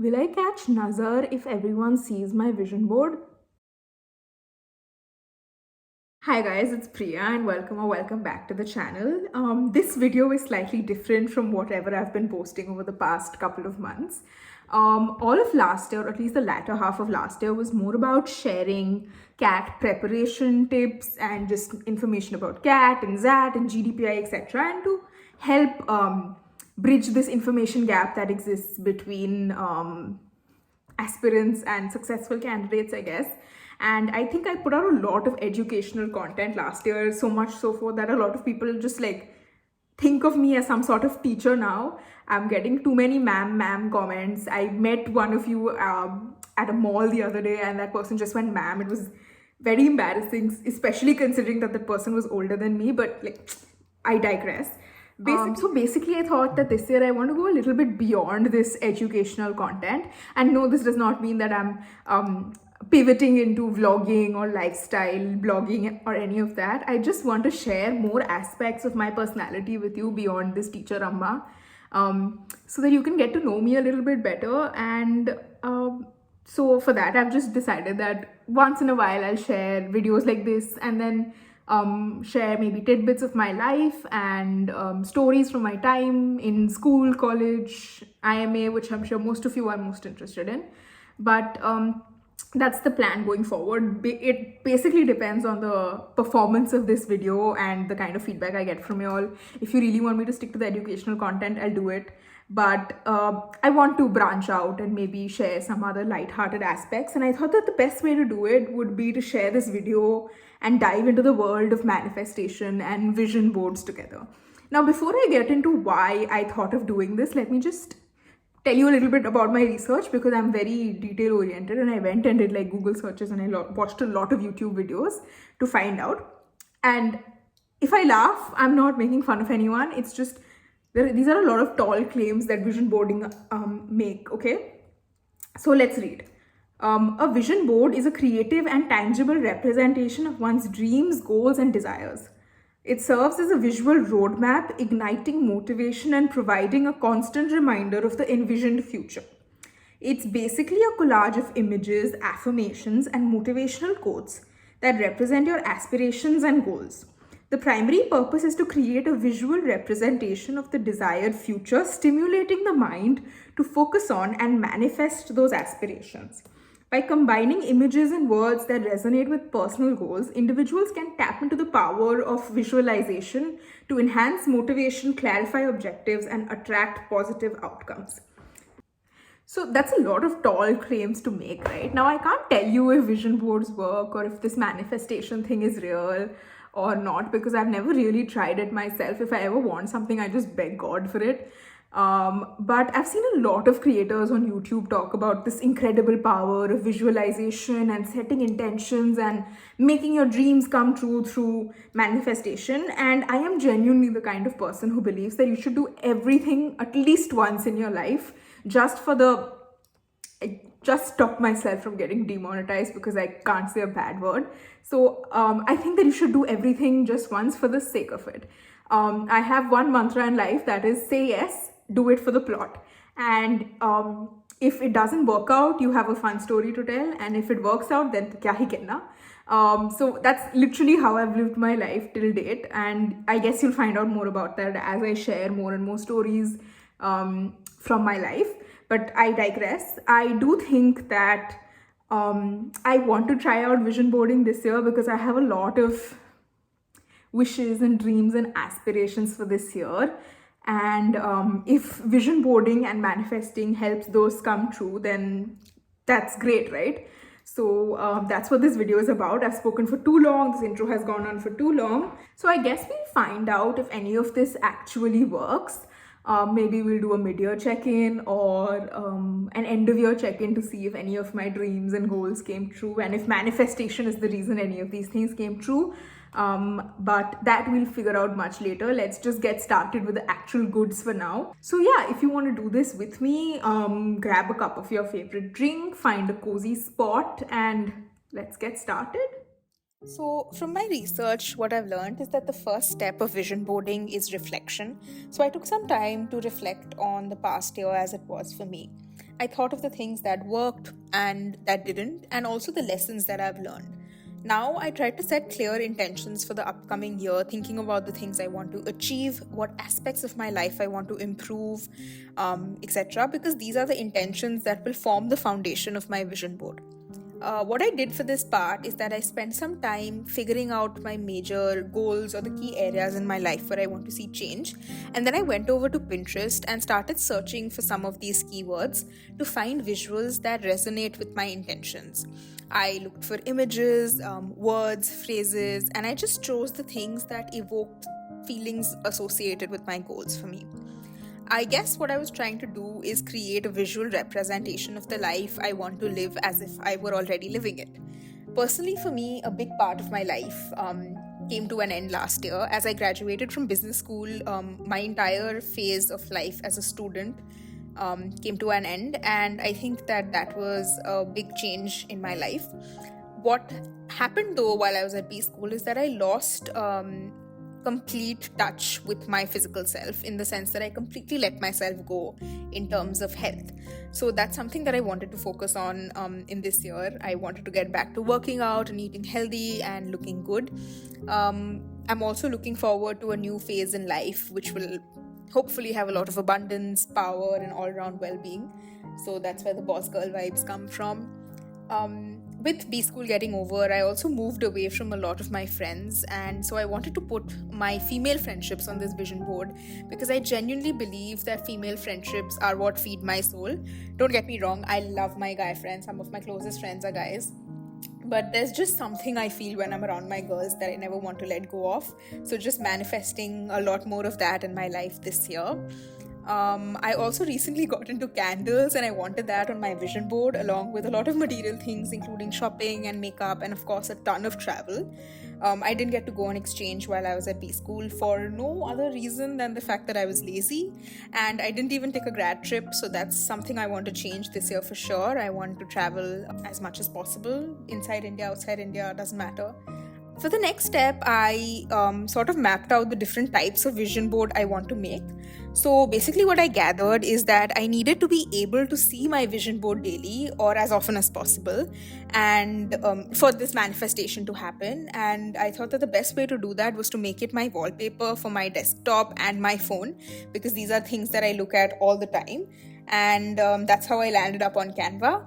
Will I catch Nazar if everyone sees my vision board? Hi guys, it's Priya and welcome back to the channel. This video is slightly different from whatever I've been posting over the past couple of months. All of last year, or at least the latter half of last year, was more about sharing cat preparation tips and just information about cat and ZAT and GDPI, etc. and to help bridge this information gap that exists between aspirants and successful candidates, I guess. And I think I put out a lot of educational content last year, so much so for that a lot of people just like think of me as some sort of teacher now. I'm getting too many ma'am comments. I met one of you at a mall the other day, and that person just went ma'am. It was very embarrassing, especially considering that the person was older than me, but like, I digress. So basically, I thought that this year I want to go a little bit beyond this educational content. And no, this does not mean that I'm pivoting into vlogging or lifestyle blogging or any of that. I just want to share more aspects of my personality with you beyond this teacher Amma, so that you can get to know me a little bit better. And so for that, I've just decided that once in a while I'll share videos like this, and then share maybe tidbits of my life and stories from my time in school, college, IMA, which I'm sure most of you are most interested in. But that's the plan going forward. It basically depends on the performance of this video and the kind of feedback I get from you all. If you really want me to stick to the educational content, I'll do it. But I want to branch out and maybe share some other light-hearted aspects. And I thought that the best way to do it would be to share this video and dive into the world of manifestation and vision boards together. Now, before I get into why I thought of doing this, let me just tell you a little bit about my research, because I'm very detail oriented and I went and did like Google searches and I watched a lot of YouTube videos to find out. And if I laugh, I'm not making fun of anyone. It's just these are a lot of tall claims that vision boarding make. Okay, so let's read. A vision board is a creative and tangible representation of one's dreams, goals, and desires. It serves as a visual roadmap, igniting motivation and providing a constant reminder of the envisioned future. It's basically a collage of images, affirmations, and motivational quotes that represent your aspirations and goals. The primary purpose is to create a visual representation of the desired future, stimulating the mind to focus on and manifest those aspirations. By combining images and words that resonate with personal goals, individuals can tap into the power of visualization to enhance motivation, clarify objectives, and attract positive outcomes. So that's a lot of tall claims to make, right? Now, I can't tell you if vision boards work or if this manifestation thing is real or not, because I've never really tried it myself. If I ever want something, I just beg God for it. But I've seen a lot of creators on YouTube talk about this incredible power of visualization and setting intentions and making your dreams come true through manifestation. And I am genuinely the kind of person who believes that you should do everything at least once in your life, just for the I just stop myself from getting demonetized because I can't say a bad word. So I think that you should do everything just once for the sake of it. I have one mantra in life, that is say yes, do it for the plot. And if it doesn't work out, you have a fun story to tell. And if it works out, then kya hi kehna. So that's literally how I've lived my life till date. And I guess you'll find out more about that as I share more and more stories from my life. But I digress. I do think that I want to try out vision boarding this year because I have a lot of wishes and dreams and aspirations for this year. And if vision boarding and manifesting helps those come true, then that's great, right? So that's what this video is about. I've spoken for too long. This intro has gone on for too long. So I guess we'll find out if any of this actually works. Maybe we'll do a mid-year check-in or an end-of-year check-in to see if any of my dreams and goals came true and if manifestation is the reason any of these things came true. But that we'll figure out much later. Let's just get started with the actual goods for now. So yeah, if you want to do this with me, grab a cup of your favorite drink, find a cozy spot, and let's get started. So, from my research, what I've learned is that the first step of vision boarding is reflection. So, I took some time to reflect on the past year as it was for me. I thought of the things that worked and that didn't, and also the lessons that I've learned. Now I try to set clear intentions for the upcoming year, thinking about the things I want to achieve, what aspects of my life I want to improve, etc. Because these are the intentions that will form the foundation of my vision board. What I did for this part is that I spent some time figuring out my major goals or the key areas in my life where I want to see change. And then I went over to Pinterest and started searching for some of these keywords to find visuals that resonate with my intentions. I looked for images, words, phrases, and I just chose the things that evoked feelings associated with my goals for me. I guess what I was trying to do is create a visual representation of the life I want to live as if I were already living it. Personally, for me, a big part of my life came to an end last year. As I graduated from business school, my entire phase of life as a student came to an end, and I think that was a big change in my life. What happened though while I was at B school is that I lost complete touch with my physical self, in the sense that I completely let myself go in terms of health. So that's something that I wanted to focus on in this year. I wanted to get back to working out and eating healthy and looking good. I'm also looking forward to a new phase in life, which will hopefully have a lot of abundance, power, and all-around well-being. So that's where the boss girl vibes come from. With B school getting over, I also moved away from a lot of my friends, and so I wanted to put my female friendships on this vision board, because I genuinely believe that female friendships are what feed my soul. Don't get me wrong, I love my guy friends. Some of my closest friends are guys, but there's just something I feel when I'm around my girls that I never want to let go of. So just manifesting a lot more of that in my life this year. I also recently got into candles, and I wanted that on my vision board, along with a lot of material things, including shopping and makeup, and of course a ton of travel. I didn't get to go on exchange while I was at B school for no other reason than the fact that I was lazy, and I didn't even take a grad trip. So that's something I want to change this year for sure. I want to travel as much as possible, inside India, outside India, doesn't matter. For the next step, I sort of mapped out the different types of vision board I want to make. So basically what I gathered is that I needed to be able to see my vision board daily or as often as possible, and for this manifestation to happen. And I thought that the best way to do that was to make it my wallpaper for my desktop and my phone, because these are things that I look at all the time. And that's how I landed up on Canva.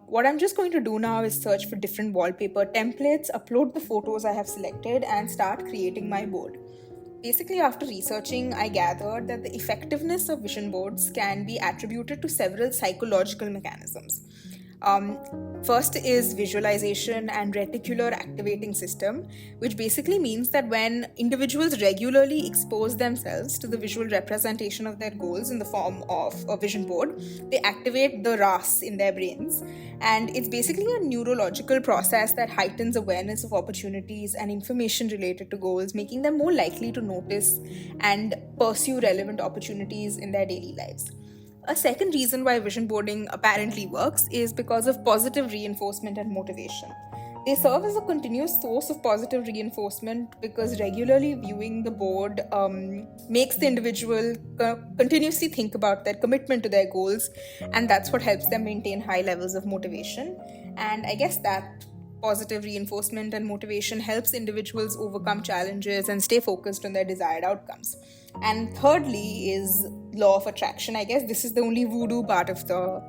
What I'm just going to do now is search for different wallpaper templates, upload the photos I have selected, and start creating my board. Basically, after researching, I gathered that the effectiveness of vision boards can be attributed to several psychological mechanisms. First is visualization and reticular activating system, which basically means that when individuals regularly expose themselves to the visual representation of their goals in the form of a vision board, they activate the RAS in their brains. And it's basically a neurological process that heightens awareness of opportunities and information related to goals, making them more likely to notice and pursue relevant opportunities in their daily lives. A second reason why vision boarding apparently works is because of positive reinforcement and motivation. They serve as a continuous source of positive reinforcement because regularly viewing the board makes the individual continuously think about their commitment to their goals, and that's what helps them maintain high levels of motivation. And I guess that positive reinforcement and motivation helps individuals overcome challenges and stay focused on their desired outcomes. And thirdly is law of attraction. I guess this is the only voodoo part of the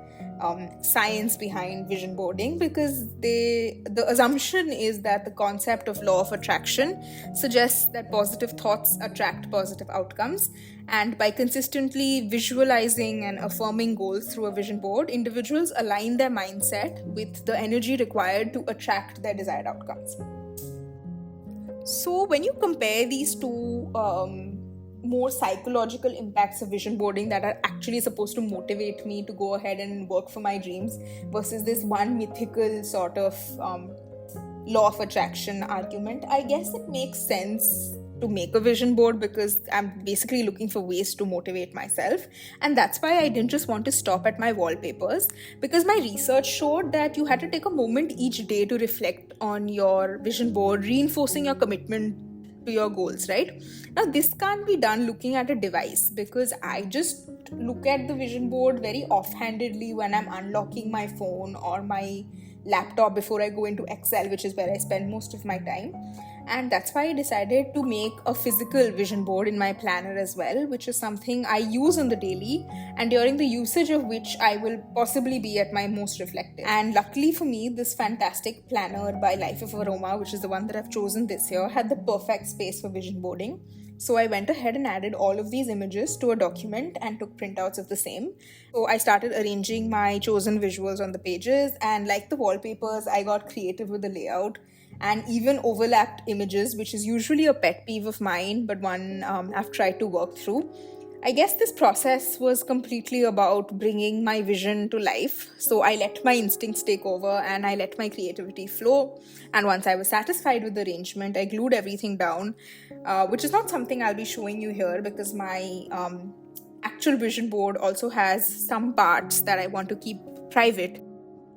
science behind vision boarding, because the assumption is that the concept of law of attraction suggests that positive thoughts attract positive outcomes, and by consistently visualizing and affirming goals through a vision board, individuals align their mindset with the energy required to attract their desired outcomes. So when you compare these two more psychological impacts of vision boarding that are actually supposed to motivate me to go ahead and work for my dreams versus this one mythical sort of law of attraction argument, I guess it makes sense to make a vision board, because I'm basically looking for ways to motivate myself. And that's why I didn't just want to stop at my wallpapers, because my research showed that you had to take a moment each day to reflect on your vision board, reinforcing your commitment to your goals, right? Now, this can't be done looking at a device, because I just look at the vision board very offhandedly when I'm unlocking my phone or my laptop before I go into Excel, which is where I spend most of my time. And that's why I decided to make a physical vision board in my planner as well, which is something I use on the daily and during the usage of which I will possibly be at my most reflective. And luckily for me, this fantastic planner by Life of Aroma, which is the one that I've chosen this year, had the perfect space for vision boarding. So I went ahead and added all of these images to a document and took printouts of the same. So I started arranging my chosen visuals on the pages, and like the wallpapers, I got creative with the layout and even overlapped images, which is usually a pet peeve of mine, but one I've tried to work through. I guess this process was completely about bringing my vision to life. So I let my instincts take over and I let my creativity flow. And once I was satisfied with the arrangement, I glued everything down, which is not something I'll be showing you here because my actual vision board also has some parts that I want to keep private.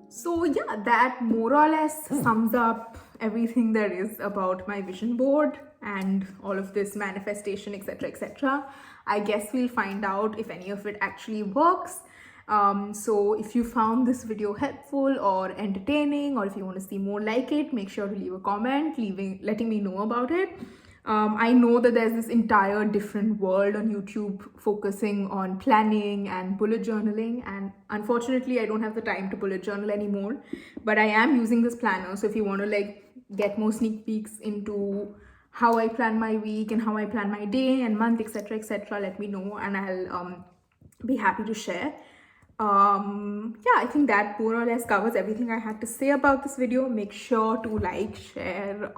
So yeah, that more or less sums up everything there is about my vision board and all of this manifestation, etc., etc. I guess we'll find out if any of it actually works. So if you found this video helpful or entertaining, or if you want to see more like it, make sure to leave a comment, letting me know about it. I know that there's this entire different world on YouTube focusing on planning and bullet journaling, and unfortunately I don't have the time to bullet journal anymore, but I am using this planner. So if you want to like get more sneak peeks into how I plan my week and how I plan my day and month, etc., etc., let me know and I'll be happy to share. Yeah, I think that more or less covers everything I had to say about this video. Make sure to like, share,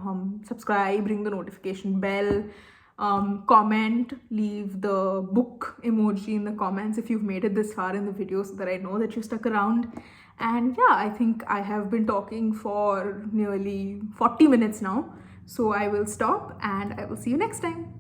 subscribe, ring the notification bell, comment, leave the book emoji in the comments if you've made it this far in the video so that I know that you stuck around. And yeah, I think I have been talking for nearly 40 minutes now, so I will stop and I will see you next time.